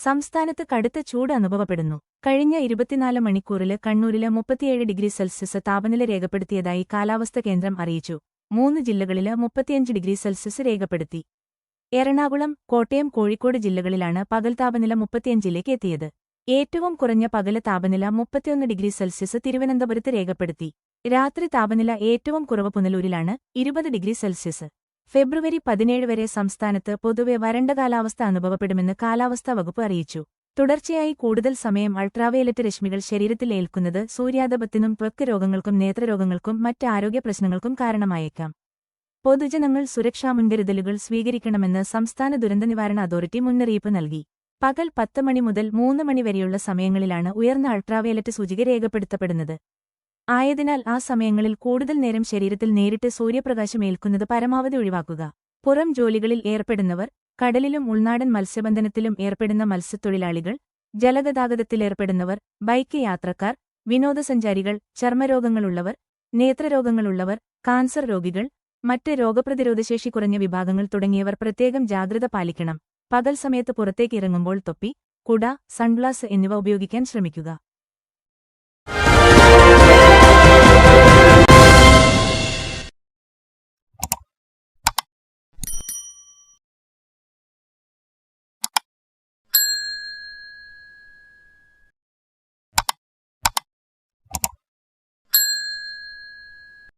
സംസ്ഥാനത്ത് കടുത്ത ചൂട് അനുഭവപ്പെടുന്നു. കഴിഞ്ഞ 24 മണിക്കൂറില് കണ്ണൂരില് 37 ഡിഗ്രി സെൽഷ്യസ് താപനില രേഖപ്പെടുത്തിയതായി കാലാവസ്ഥാ കേന്ദ്രം അറിയിച്ചു. 3 ജില്ലകളില് 35 ഡിഗ്രി സെൽഷ്യസ് രേഖപ്പെടുത്തി. എറണാകുളം, കോട്ടയം, കോഴിക്കോട് ജില്ലകളിലാണ് പകൽ താപനില 35ലേക്ക് എത്തിയത്. ഏറ്റവും കുറഞ്ഞ പകല് താപനില 31 ഡിഗ്രി സെൽഷ്യസ് തിരുവനന്തപുരത്ത് രേഖപ്പെടുത്തി. രാത്രി താപനില ഏറ്റവും കുറവ് പുനലൂരിലാണ് 20 ഡിഗ്രി സെൽഷ്യസ്. ഫെബ്രുവരി 17 വരെ സംസ്ഥാനത്ത് പൊതുവെ വരണ്ട കാലാവസ്ഥ അനുഭവപ്പെടുമെന്ന് കാലാവസ്ഥാ വകുപ്പ് അറിയിച്ചു. തുടർച്ചയായി കൂടുതൽ സമയം അൾട്രാവയലറ്റ് രശ്മികൾ ശരീരത്തിൽ ഏൽക്കുന്നത് സൂര്യാതപത്തിനും ത്വക്ക് രോഗങ്ങൾക്കും നേത്രരോഗങ്ങൾക്കും മറ്റ് ആരോഗ്യ പ്രശ്നങ്ങൾക്കും കാരണമായേക്കാം. പൊതുജനങ്ങൾ സുരക്ഷാ മുൻകരുതലുകൾ സ്വീകരിക്കണമെന്ന് സംസ്ഥാന ദുരന്തനിവാരണ അതോറിറ്റി മുന്നറിയിപ്പ് നൽകി. പകൽ 10 മണി മുതൽ 3 മണി വരെയുള്ള സമയങ്ങളിലാണ് ഉയർന്ന അൾട്രാവയലറ്റ് സൂചിക രേഖപ്പെടുത്തപ്പെടുന്നത്. ആയതിനാൽ ആ സമയങ്ങളിൽ കൂടുതൽ നേരം ശരീരത്തിൽ നേരിട്ട് സൂര്യപ്രകാശം ഏൽക്കുന്നത് പരമാവധി ഒഴിവാക്കുക. പുറം ജോലികളിൽ ഏർപ്പെടുന്നവർ, കടലിലും ഉൾനാടൻ മത്സ്യബന്ധനത്തിലും ഏർപ്പെടുന്ന മത്സ്യത്തൊഴിലാളികൾ, ജലഗതാഗതത്തിലേർപ്പെടുന്നവർ, ബൈക്ക് യാത്രക്കാർ, വിനോദസഞ്ചാരികൾ, ചർമ്മരോഗങ്ങളുള്ളവർ, നേത്രരോഗങ്ങളുള്ളവർ, കാൻസർ രോഗികൾ, മറ്റ് രോഗപ്രതിരോധശേഷി കുറഞ്ഞ വിഭാഗങ്ങൾ തുടങ്ങിയവർ പ്രത്യേകം ജാഗ്രത പാലിക്കണം. പകൽ സമയത്ത് പുറത്തേക്ക് ഇറങ്ങുമ്പോൾ തൊപ്പി, കുട, സൺഗ്ലാസ് എന്നിവ ഉപയോഗിക്കാൻ ശ്രമിക്കുക.